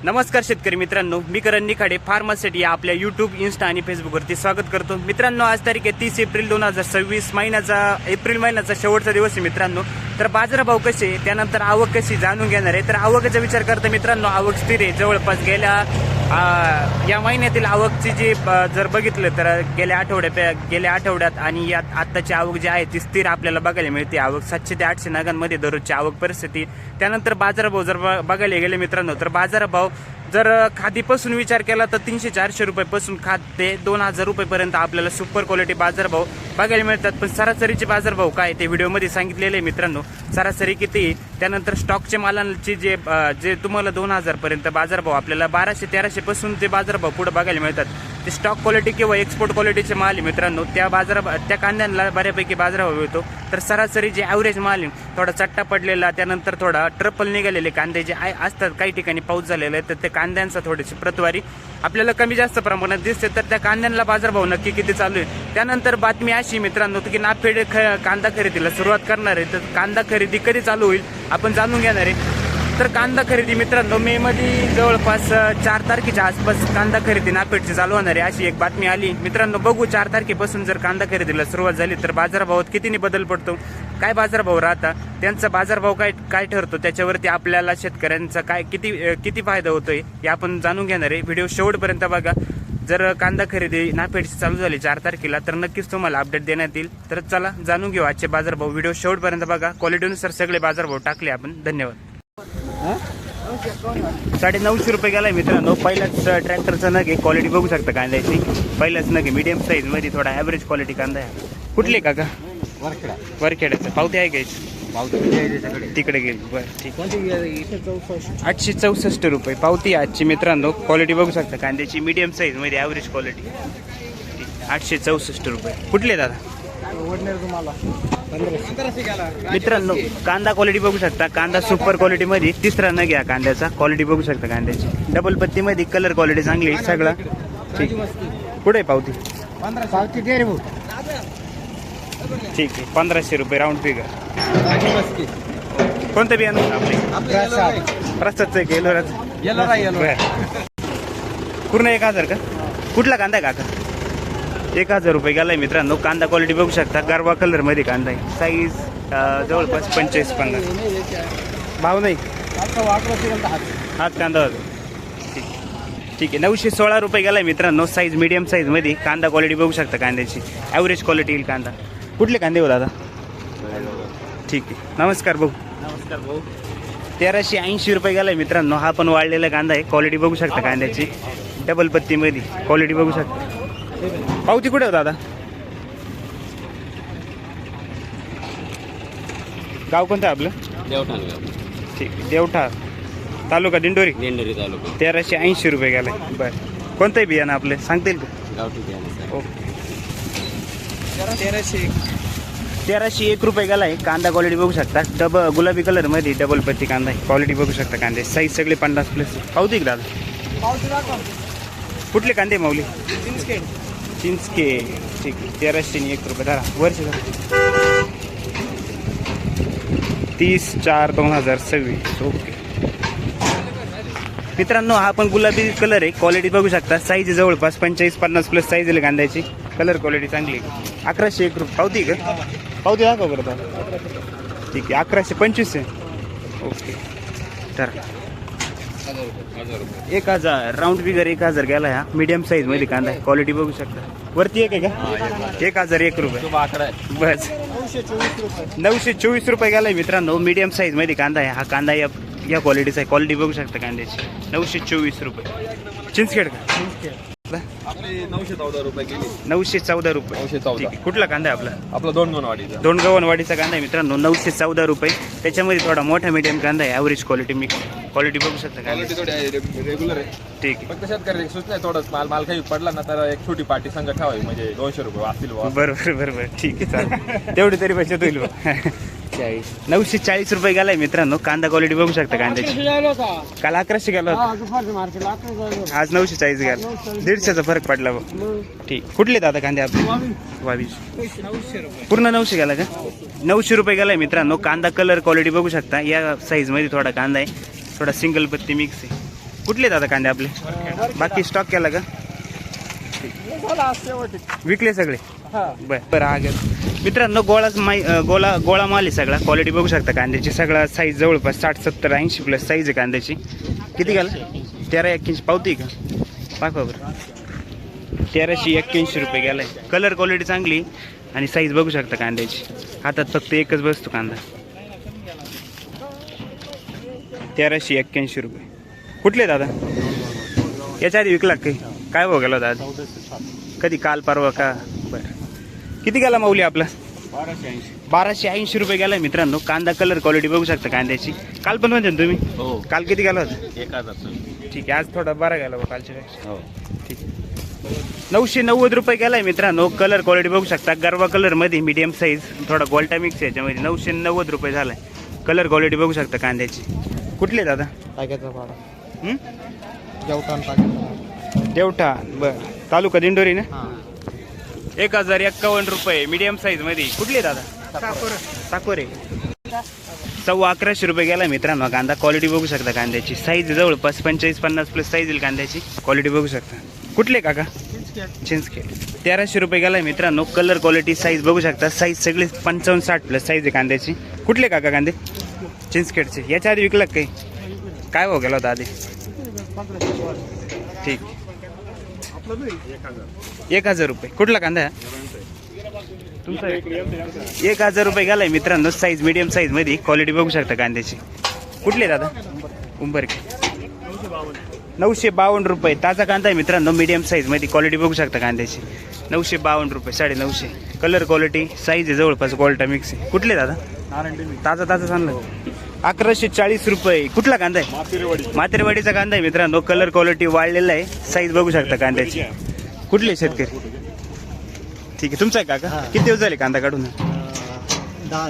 नमस्कार शेतकरी मित्रांनो, मी करण निखाडे फार्मासिटी या आपल्या यूट्यूब, इन्स्टा आणि फेसबुकवरती स्वागत करतो। मित्रांनो, आज तारीख आहे 30 एप्रिल 2026, एप्रिल महिन्याचा शेवटचा दिवस आहे मित्रांनो। तर बाजारभाव कसे, त्यानंतर आवक कशी जाणून घेणार आहे। तर आवकाचा विचार करता मित्रांनो, आवक स्थिर आहे। जवळपास गेल्या या महिन्यातील आवकची जी जर बघितलं तर गेल्या आठवड्यात आणि यात आत्ताची आवक जी आहे ती स्थिर आपल्याला बघायला मिळते। आवक 700 ते 800 नगांमध्ये दररोजची आवक परिस्थिती। त्यानंतर बाजारभाव जर बघायला गेले मित्रांनो, तर बाजारभाव जर खादीपासून विचार केला तर 300-400 रुपयापासून खाद ते 2000 रुपयेपर्यंत आपल्याला सुपर क्वालिटी बाजारभाव बघायला मिळतात। पण सरासरीचे बाजारभाव काय ते व्हिडिओमध्ये सांगितलेले आहे मित्रांनो। सरासरी किती, त्यानंतर स्टॉकचे मालांचे जे तुम्हाला 2000 पर्यंत बाजारभाव आपल्याला 1200-1300 पासून ते बाजारभाव पुढे बघायला मिळतात। ते स्टॉक क्वालिटी किंवा एक्सपोर्ट क्वालिटीचे माल आहे मित्रांनो, त्या कांद्यांना बऱ्यापैकी बाजारभाव मिळतो। तर सरासरी जे ॲव्हरेज माल आहे, थोडा चट्टा पडलेला, त्यानंतर थोडा ट्रपल निघालेले कांदे जे असतात, काही ठिकाणी पाऊस झालेला आहे, तर ते कांद्यांचा थोडीशी प्रतवारी आपल्याला कमी जास्त प्रमाणात दिसते। तर त्या कांद्यांना बाजारभाव नक्की किती चालू आहे। त्यानंतर बातमी अशी मित्रांनो की नाफेड कांदा खरेदीला सुरुवात करणार आहे। तर कांदा खरेदी कधी चालू होईल आपण जाणून घेणार आहे। तर कांदा खरेदी मित्रांनो, मे मध्ये जवळपास 4 तारखेच्या आसपास कांदा खरेदी नाफेडची चालू होणार आहे अशी एक बातमी आली मित्रांनो। बघू 4 तारखेपासून जर कांदा खरेदीला सुरुवात झाली तर बाजारभावात कितीने बदल पडतो, काय बाजारभाव राहता, त्यांचा बाजारभाव काय ठरतो, त्याच्यावरती आपल्याला शेतकऱ्यांचा किती फायदा होतोय हे आपण जाणून घेणार आहे। व्हिडिओ शेवटपर्यंत बघा। जर कांदा खरेदी नाफेडची चालू झाली 4 तारखेला तर नक्कीच तुम्हाला अपडेट देण्यात येईल। तर चला जाणून घेऊ आजचे बाजारभाव। व्हिडिओ शेवटपर्यंत बघा, क्वालिटीनुसार सगळे बाजारभाव टाकले आपण। धन्यवाद। 950 रुपये गेलाय मित्रांनो। पहिलाच ट्रॅक्टरचा नग आहे, क्वालिटी बघू शकता कांद्याची। पहिलाच नग आहे, मीडियम साईज मध्ये, थोडा ॲव्हरेज क्वालिटी कांदा आहे। कुठले काका? वरखेड्याचं। पावती आहे का? तिकडे गेली, बरं ठीक। 864 रुपये पावती आजची मित्रांनो। क्वालिटी बघू शकता कांद्याची, मीडियम साईज मध्ये, ॲव्हरेज क्वालिटी। 864 रुपये। कुठले दादा? मित्रांनो, कांदा क्वालिटी बघू शकता, कांदा सुपर क्वालिटी मध्ये, तिसरा नग आहे कांद्याचा। क्वालिटी बघू शकता कांद्याची, डबल पत्ती मध्ये, कलर क्वालिटी चांगली सगळं ठीक। कुठे पावती? ठीक आहे, 1500 रुपये राऊंड फिगर। कोणतं बियाणं आपले? प्रसादचं केलं पूर्ण 1000 का? कुठला कांदा आहे काका? 1000 रुपये गेलाय मित्रांनो। कांदा क्वालिटी बघू शकता, गरवा कलर मध्ये कांदा आहे। साईज जवळपास 25-50। भाव नाही हात कांदा होता। ठीक आहे, 916 रुपये गेलाय मित्रांनो। साईज मीडियम साईज मध्ये, कांदा क्वालिटी बघू शकता कांद्याची, ॲव्हरेज क्वालिटी येईल कांदा। कुठले कांदे हो दादा? ठीक आहे, नमस्कार भाऊ। नमस्कार भाऊ। 1380 रुपये गेलाय मित्रांनो। हा पण वाढलेला कांदा आहे, क्वालिटी बघू शकता कांद्याची, डबल पत्ती मध्ये, क्वालिटी बघू शकता। पावती कुठे हो दादा? गाव कोणतं आपलं? देवठाण। ठीक, देवठा तालुका दिंडोरी तालुका। 1380 रुपये गेलाय। बरं, कोणतंही बियाणं आपलं सांगता येईल का? ओके, 1301 रुपये गेलाय। कांदा क्वालिटी बघू शकता, गुलाबी कलर मध्ये, डबल पत्ती कांदा आहे। क्वालिटी बघू शकता कांदे, साईज सगळे 50+। पावती का दादा? कुठले कांदे माऊली? चिंचके। ठीक आहे, 1301 रुपये धरा। वर्ष 30/4/2026। ओके मित्रांनो, हा पण गुलाबी कलर आहे, क्वालिटी बघू शकता, साईज जवळपास 45-50+ साईज आहे कांद्याची, कलर क्वालिटी चांगली आहे। 1101 रुपये पावती का? पावती दाखव करता। ठीक आहे, 1125 आहे। ओके तर 1000 राऊंड फिगर 1000 गेला। हा मीडियम साईज मध्ये कांदा आहे, क्वालिटी बघू शकता। वरती एक आहे का? 1001 रुपये बस। 924 रुपये गेलाय मित्रांनो। मीडियम साईज मध्ये कांदा आहे हा। कांदा या क्वालिटीचा आहे, क्वालिटी बघू शकता कांद्याची। 924 रुपये। चिंचखेड का? 914 रुपये गेली। 914 रुपये। 914। ठीक आहे, कुठला कांदा आहे आपला? आपला दोंडगवनवाडीचा। दोंडगवनवाडीचा कांदा आहे मित्रांनो। 914 रुपये। त्याच्यामध्ये थोडा मोठा मीडियम कांदा आहे, ॲव्हरेज क्वालिटी मिक्स, क्वालिटी बघू शकता कांदा। रेग्युलर आहे। ठीक आहे, फक्त शेतकरी सुचना थोडंच माल काही पडला ना तर एक छोटी पार्टी संघ ठेवावी, म्हणजे 200 रुपये वाचतील। बरोबर ठीक आहे, चालेल, तेवढी तरी पैसे होईल। 940 रुपये गेलाय मित्रांनो। कांदा क्वालिटी बघू शकता कांद्याची, काल 1100 गेला होता, आज 940 गेला, 150चा फरक पडला बघ। ठीक, कुठले दादा कांदे आपले? 22 पूर्ण 900 गेला का? 900 रुपये गेलाय मित्रांनो। कांदा कलर क्वालिटी बघू शकता, या साईज मध्ये थोडा कांदा आहे, थोडा सिंगल पत्ती मिक्स आहे। कुठले दादा कांदे आपले बाकी स्टॉक केला का विकले सगळे बरं हा घ्या मित्रांनो गोळा माल आहे सगळा क्वालिटी बघू शकता कांद्याची सगळा साईज जवळपास 60 70 80 प्लस साईज आहे कांद्याची किती गेला 1381 पावती का पाकवा बरं 1381 रुपये गेलाय कलर क्वालिटी चांगली आणि साईज बघू शकता कांद्याची हातात फक्त एकच बसतो कांदा 1381 रुपये कुठले दादा याच्या आधी विकला काही काय भाव गेला दादा कधी काल परवा का बरं किती गेला माऊली आपला 1280 रुपये गेलाय मित्रांनो कांदा कलर क्वालिटी बघू शकता कांद्याची काल पण म्हणते ना तुम्ही हो काल किती गेला होता 1000 ठीक आहे आज थोडा बरा गेला बा कालच्या पेक्षा हो ठीक 990 रुपये गेलाय मित्रांनो कलर क्वालिटी बघू शकता गरवा कलर मध्ये मीडियम साईज थोडा गोल्टा मिक्स आहे याच्यामध्ये 990 रुपये झालाय कलर क्वालिटी बघू शकता कांद्याची कुठले दादा देवठा बर तालुका दिंडोरी ना 1051 रुपये मीडियम साईज मध्ये कुठले दादा साकोरे 1150 रुपये गेला मित्रांनो कांदा क्वालिटी बघू शकता कांद्याची साईज जवळपास 45-50 प्लस साईज येईल कांद्याची क्वालिटी बघू शकता कुठले काका चिंचखेड 1300 रुपये गेलाय मित्रांनो कलर क्वालिटी साईज बघू शकता साईज सगळी 55-60 प्लस साईज आहे कांद्याची कुठले काका कांदे चिंचखेडचे याच्या आधी विकला काही काय भाव गेला होता आधी ठीक 1000 रुपये कुठला कांदा आहे तुमचा 1000 रुपये गेलाय मित्रांनो साईज मीडियम साईज मध्ये क्वालिटी बघू शकता कांद्याची कुठले दादा उंबरके 952 रुपये ताजा कांदा आहे मित्रांनो मीडियम साईज मध्ये क्वालिटी बघू शकता कांद्याची 952 रुपये 950 कलर क्वालिटी साईज आहे जवळपास गोल्टा मिक्स आहे कुठले दादा ताजा चांगला 1140 रुपये कुठला कांदा आहे मातेरवाडीचा कांदा आहे मित्रांनो कलर क्वालिटी वाढलेला आहे साईज बघू शकता कांद्याची कुठले शेतकरी ठीक आहे तुमचा आहे काका किती दिवस झाले कांदा काढून 10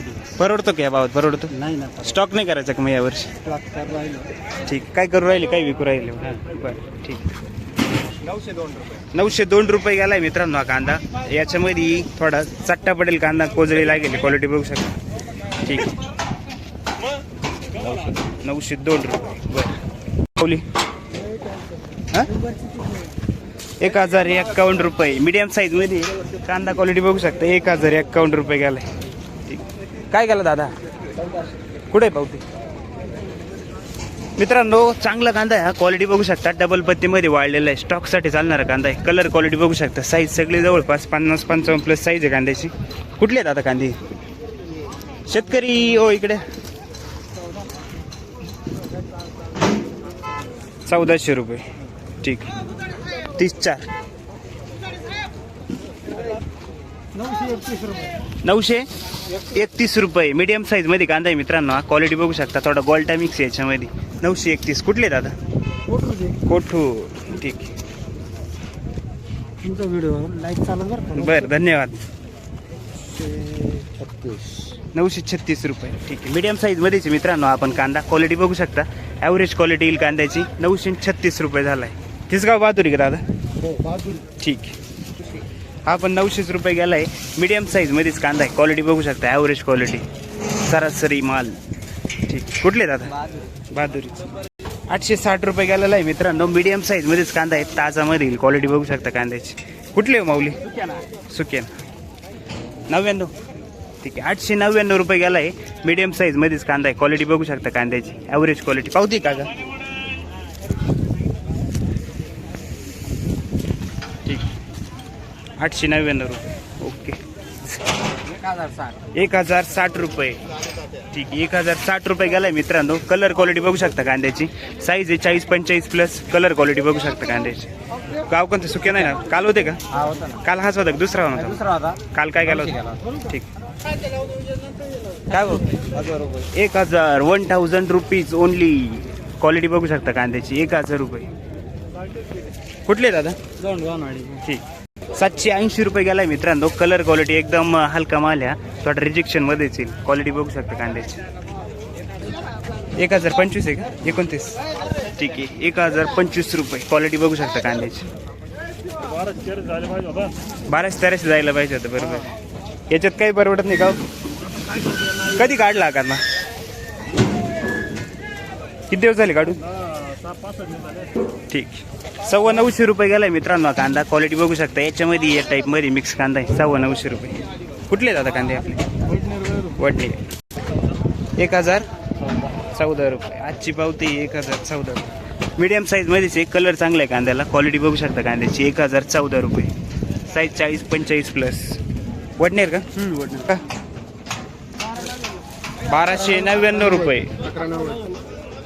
दिवस परवडतो का या भावात परवडतो नाही ना स्टॉक नाही करायचा का मग यावर्षी ठीक काय करू राहिले काय विकू राहिले बरं ठीक 902 रुपये गेलाय मित्रांनो हा कांदा याच्यामध्ये थोडा चट्टा पडेल कांदा कोजळी लागेल क्वालिटी बघू शकता ठीक 902 रुपये बरं पावली 1051 रुपये मीडियम साईज मध्ये कांदा क्वालिटी बघू शकता 1051 रुपये गेलाय ठीक काय गेला दादा कुठे पावती मित्रांनो चांगला कांदा आहे हा क्वालिटी बघू शकता डबल पत्तीमध्ये वाढलेला आहे स्टॉकसाठी चालणारा कांदा आहे कलर क्वालिटी बघू शकता साईज सगळी जवळपास 50-55 प्लस साईज आहे कांद्याची कुठली आहेत आता कांदे शेतकरी हो इकडे 1400 रुपये ठीक 34 931 रुपये मीडियम साईज मध्ये कांदा आहे मित्रांनो हा क्वालिटी बघू शकता थोडा गोल्टा मिक्स आहे याच्यामध्ये 931 कुठले दादा कोठू ठीक तुमचा व्हिडिओ लाईक चालू बरं धन्यवाद 936 रुपये ठीक आहे मीडियम साईज मध्येच मित्रांनो आपण कांदा क्वालिटी बघू शकता ॲव्हरेज क्वालिटी येईल कांद्याची 936 रुपये झालाय तिसगाव बहादुरी का दादा ठीक हा पण 900 रुपये गेलाय मीडियम साईज मध्येच कांदा आहे क्वालिटी बघू शकता ॲव्हरेज क्वालिटी सरासरी माल ठीक कुठले दादा बहादुरी 860 रुपये गेलेला आहे मित्रांनो मीडियम साईज मध्येच कांदा आहे ताजामध्ये येईल क्वालिटी बघू शकता कांद्याची कुठले हो माऊली सुकेन 99 ठीक आहे 899 रुपये गेला आहे मीडियम साईज मध्येच कांदा आहे क्वालिटी बघू शकता कांद्याची ॲव्हरेज क्वालिटी पावती का ग ठीक 899 रुपये ओके 1060 रुपये ठीक आहे 1060 रुपये गेलाय मित्रांनो कलर क्वालिटी बघू शकता कांद्याची साईज आहे 40-45 प्लस कलर क्वालिटी बघू शकता कांद्याची गाव कोणतं सुके नाही ना काल होते का काल हाच होता दुसरा होता काल काय गेला होता ठीक काय 1000 रुपीज ओनली क्वालिटी बघू शकता कांद्याची 1000 रुपये कुठले दादा ठीक 780 रुपये गेलाय मित्रांनो कलर क्वालिटी एकदम हलका माल आहे थोडा रिजेक्शन मध्येच येईल क्वालिटी बघू शकता कांद्याची 1025 आहे का 29 ठीक आहे 1025 रुपये क्वालिटी बघू शकता कांद्याची 1200-1300 जायला पाहिजे होतं बरोबर याच्यात काही परवडत नाही का कधी काढला कांदा किती दिवस झाले काढून ठीक. 950 रुपये गेलाय मित्रांनो कांदा. क्वालिटी बघू शकता. याच्यामध्ये या टाईपमध्ये मिक्स कांदा आहे. 950 रुपये. कुठले दादा कांदे आपले? वडणे. 1014 रुपये. आजची पावती 1014 रुपये. मीडियम साईजमध्येच आहे. कलर चांगला आहे कांद्याला. क्वालिटी बघू शकता कांद्याची. 1014 रुपये. Size 40-45 plus. वडनेर का? 1299 रुपये.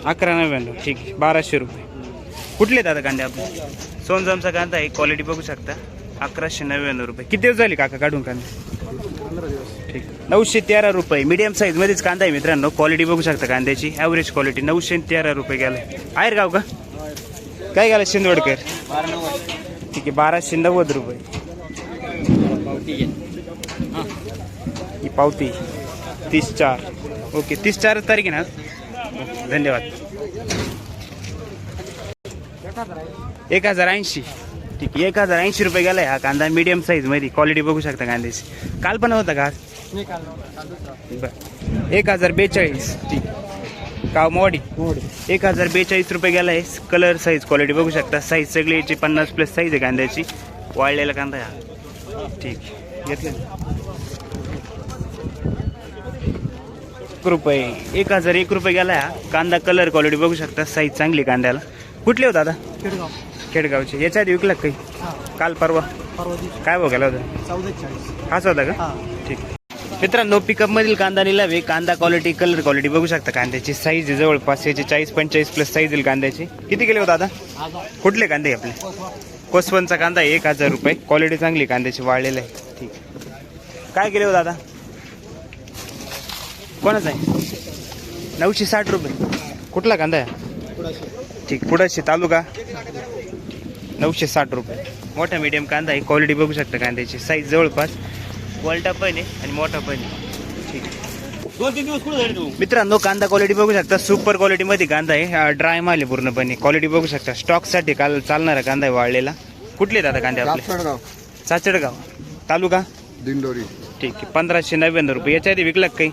1199. ठीक आहे. 1200 रुपये. कुठले दादा कांदे आपले? सोनजामचा कांदा आहे. क्वालिटी बघू शकता. 1199 रुपये. किती दिवस झाले काका काढून कांदे? ठीक. 913 रुपये. मीडियम साईजमध्येच कांदा आहे मित्रांनो. क्वालिटी बघू शकता कांद्याची. Average quality. 913 रुपये गेला. आहेर गाव का? काय गेला? शिंदवडकर. ठीक आहे. 1290 रुपये. ही पावती 30/4. ओके. 30/4 तारीख आहे ना? धन्यवाद. 1080. ठीक आहे. 1080 रुपये गेलाय हा कांदा. मीडियम साईज मध्ये. क्वालिटी बघू शकता कांद्याची. काल पण होता का? बरं. 1042. ठीक. काव मोडी. 1042 रुपये गेलाय. कलर साईज क्वालिटी बघू शकता. साईज सगळी याची 50 प्लस साईज आहे कांद्याची. वाळलेला कांदा आहे हा. ठीक. घेतलं रुपये. 1001 रुपये गेला हा कांदा. कलर क्वालिटी बघू शकता. साईज चांगली कांद्याला. कुठले होता दादा? खेडगावचे. याच्या आधी विकला काही? काल परवा काय भाव गेला होता? 1440. हाच होता का? ठीक. मित्रांनो पिकअप मधील कांदा निलावे. कांदा क्वालिटी कलर क्वालिटी बघू शकता कांद्याची. साईज जवळपास याची 40-45 प्लस साईज येईल कांद्याची. किती गेले होता दादा? कुठले कांदे आपले? कोसवनचा कांदा 1000 रुपये. क्वालिटी चांगली कांद्याची. वाळलेला आहे. ठीक. काय गेले हो दादा? कोणाचा आहे? 960 रुपये. कुठला कांदा आहे? ठीक. पुढाशी तालुका. 960 रुपये. मोठा मीडियम कांदा आहे. क्वालिटी बघू शकता कांद्याची. साईज जवळपास वलटा पण आहे आणि मोठा पण आहे. ठीक. 2-3 दिवस कुठे झाले तू? मित्रांनो कांदा क्वालिटी बघू शकता. सुपर क्वालिटीमध्ये कांदा आहे. ड्राय माल आहे पूर्णपणे. क्वालिटी बघू शकता. स्टॉकसाठी काल चालणारा कांदा आहे वाळलेला. कुठले दादा कांदे आपले? चाचडगाव. तालुका दिंडोरी. ठीक आहे. 1599 रुपये. याच्या आधी विकला काही?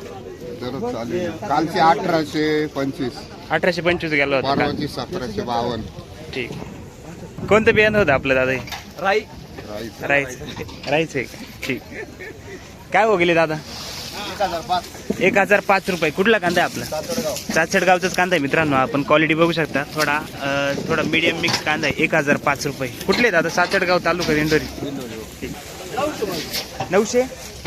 दररोज चालू आहे. कालचे 1825. 1825 गेला होता. परवाची 1752. ठीक. कोणतं बियाणं होतं आपलं दादा? राई. राईच आहे. ठीक. काय हो गेले दादा? 1005 रुपये. कुठला कांदा आहे आपला? चाचडगावचाच कांदा आहे मित्रांनो. आपण क्वालिटी बघू शकता. थोडा मीडियम मिक्स कांदा आहे. 1005 रुपये. कुठले दादा? चाचडगाव तालुका दिंडोरी. 900.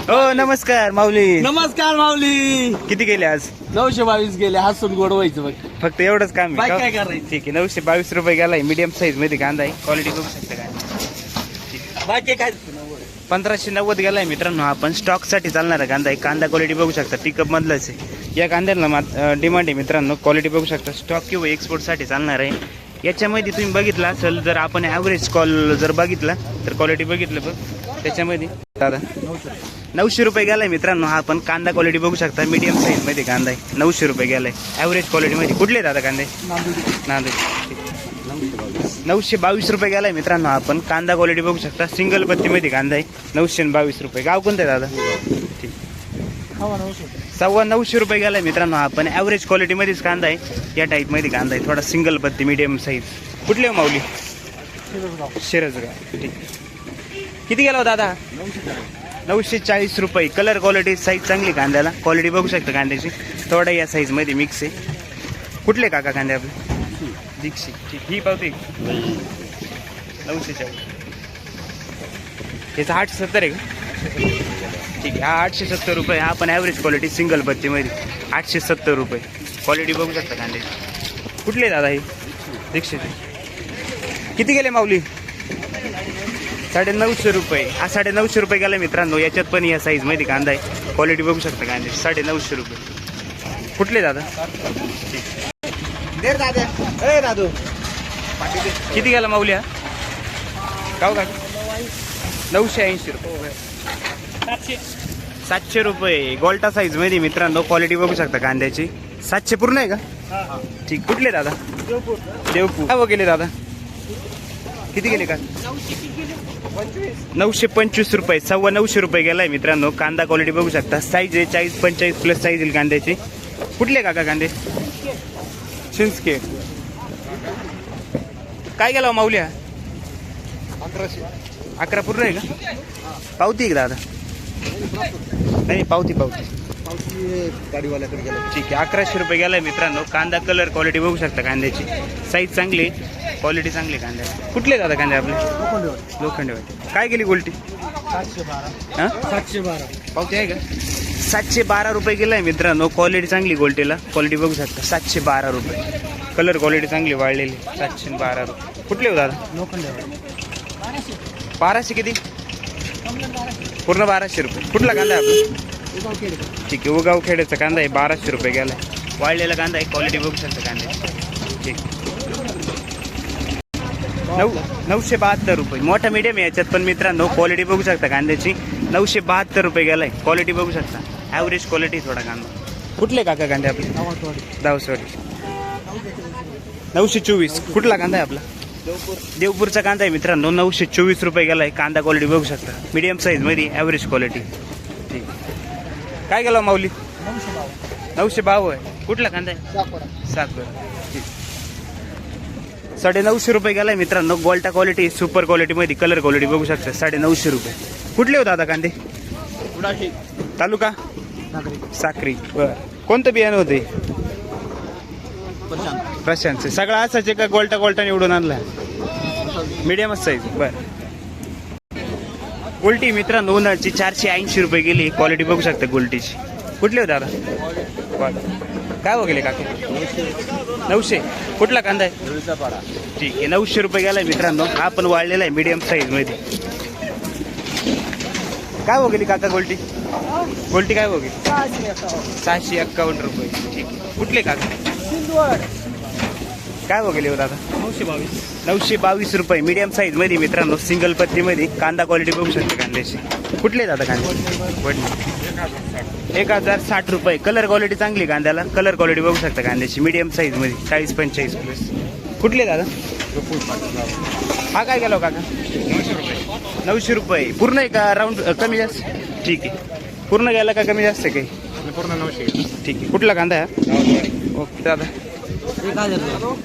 हो नमस्कार माऊली. नमस्कार माऊली. किती गेले आज? 922 गेले. हसून गोडवायचं बघ. फक्त एवढंच काम बाकी आहे काय का? करायचं? ठीक आहे. 922 रुपये गेलाय. मीडियम साईज मध्ये कांदा आहे. क्वालिटी बघू शकता काय. बाकी काय? 1590 गेलाय मित्रांनो. आपण स्टॉक साठी चालणारा कांदा आहे. कांदा क्वालिटी बघू शकता. पिकअप मधलाच आहे. या कांद्याला डिमांड आहे मित्रांनो. क्वालिटी बघू शकता. स्टॉक किंवा एक्सपोर्ट साठी चालणार आहे. याच्यामध्ये तुम्ही बघितला असेल जर आपण ॲव्हरेज कॉल जर बघितला तर क्वालिटी बघितलं बघ त्याच्यामध्ये दादा 900 रुपये गेलाय मित्रांनो. हा आपण कांदा क्वालिटी बघू शकता. मीडियम साईज मध्ये कांदा आहे. 900 रुपये गेलाय. ॲव्हरेज क्वालिटीमध्ये. कुठले दादा कांदे? नांदेड. 922 रुपये गेलाय मित्रांनो. आपण कांदा क्वालिटी बघू शकता. सिंगल पत्तीमध्ये कांदा आहे. 922 रुपये. गाव कोणतं आहे दादा? ठीक. 950 रुपये गेलाय मित्रांनो. आपण ॲव्हरेज क्वालिटीमध्येच कांदा आहे. या टाईपमध्ये कांदा आहे. थोडा सिंगल पत्ती मीडियम साईज. कुठले हो माऊली? शिरजगाव. ठीक. किती गेला हो दादा? 940 रुपये. कलर क्वालिटी साईज चांगली कांद्याला. क्वालिटी बघू शकता कांद्याची. थोडा या साईजमध्ये मिक्स आहे. कुठले काका कांदे आपले? दीक्षित. ठीक. ही पावती 940. याचा 870 आहे का? ठीक आहे. हा 870 रुपये. हा पण ॲव्हरेज क्वालिटी सिंगल पत्तीमध्ये 870 रुपये. क्वालिटी बघू शकता कांद्याची. कुठले दादा हे? दीक्षित. किती गेले माऊली? 950 रुपये. हा 950 रुपये गेला मित्रांनो. याच्यात पण या साईजमध्ये कांदा आहे. क्वालिटी बघू शकता कांद्याची. 950 रुपये. कुठले दादा? दादू किती गेला माऊली हा? गाव का? 980 रुपये. 700 रुपये. गोल्टा साईज मध्ये मित्रांनो. क्वालिटी बघू शकता कांद्याची. 700 पूर्ण आहे का? ठीक. कुठले दादा? देवपूर. काय गेले दादा? किती गेले का? 925 रुपये. 925 रुपये गेलाय मित्रांनो. कांदा क्वालिटी बघू शकता. साईज आहे 40-45 प्लस साईज येईल कांद्याची. कुठले काका कांदे? शिंसके. काय गेला माऊली हा 1100. 11 पूर्ण आहे का पावती आहे का दादा नाही पावती गाडीवाल्याकडे गेला. ठीक आहे 1100 रुपये गेलाय मित्रांनो. कांदा कलर क्वालिटी बघू शकता कांद्याची. साईज चांगली क्वालिटी चांगली आहे कांद्याची. कुठले दादा कांदे आपले लोखंडेवाडी. काय गेली गोल्टी 712 हां 712 पावती आहे का 712 रुपये गेलाय मित्रांनो. क्वालिटी चांगली गोल्टीला क्वालिटी बघू शकता 712 रुपये. कलर क्वालिटी चांगली वाढलेली 712 रुपये. कुठले हो दादा लोखंडेवाडी 1200 किती पूर्ण 1200 रुपये. कुठला कांदा आहे आपला ठीक आहे उगाव खेड्याचा कांदा आहे 1200 रुपये गेलाय. वाढलेला कांदा आहे क्वालिटी बघू शकता कांद्याची. ठीक 972 रुपये. मोठा मीडियम आहे याच्यात पण मित्रांनो क्वालिटी बघू शकता कांद्याची. 972 रुपये गेलाय. क्वालिटी बघू शकता ॲव्हरेज क्वालिटी थोडा कांदा. कुठले काका कांदे आपले दावसवाडी 924. कुठला कांदा आहे आपला देवपूरचा कांदा आहे मित्रांनो. 924 रुपये गेलाय. कांदा क्वालिटी बघू शकता मीडियम साईज मध्ये ॲव्हरेज क्वालिटी. ठीक काय गेला माऊली 952 आहे. कुठला कांदा आहे साखर. ठीक 950 रुपये गेलाय मित्रांनो. गोल्टा क्वालिटी सुपर क्वालिटी मध्ये कलर क्वालिटी बघू शकता 950 रुपये. कुठले होता आता कांदे तालुका साक्री. बर कोणतं बियाणं होते प्रशांतचे. सगळा असाच का गोल्टा निवडून आणला मीडियमच साईज. बर गोल्टी मित्रांनो उन्हाळची 480 रुपये गेली. क्वालिटी बघू शकता गोल्टीची. कुठले होते दादा काय हो गेले काका 900. कुठला कांदा आहे ठीक आहे 900 रुपये गेलाय मित्रांनो. हा पण वाढलेला आहे मीडियम साईज मध्ये. काय हो गेली काका गोल्टी काय हो गेली 651 रुपये. ठीक कुठले काका काय हो गेले दादा 922 रुपये मीडियम साईज मध्ये मित्रांनो. सिंगल पत्ती मध्ये कांदा क्वालिटी बघू शकता कांद्याची. कुठले दादा कांदे 1060 रुपये. कलर क्वालिटी चांगली कांद्याला. कलर क्वालिटी बघू शकता कांद्याची मीडियम साईज मध्ये 40-45 प्लस. कुठले दादा हा काय गेलो काका 900 रुपये. पूर्ण आहे का राऊंड कमी जास्त ठीक आहे. पूर्ण गेला का कमी जास्त काही पूर्ण 900. ठीक आहे. कुठला कांदा आहे ओके दादा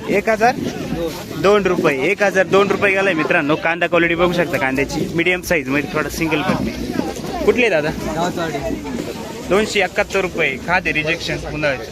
1002 रुपये. 1002 रुपये गेलाय मित्रांनो. कांदा क्वालिटी बघू शकता कांद्याची मीडियम साईज मध्ये थोडा सिंगल पत्ती. कुठले दादा 271 रुपये. खादे रिजेक्शन उन्हाळ्याचे.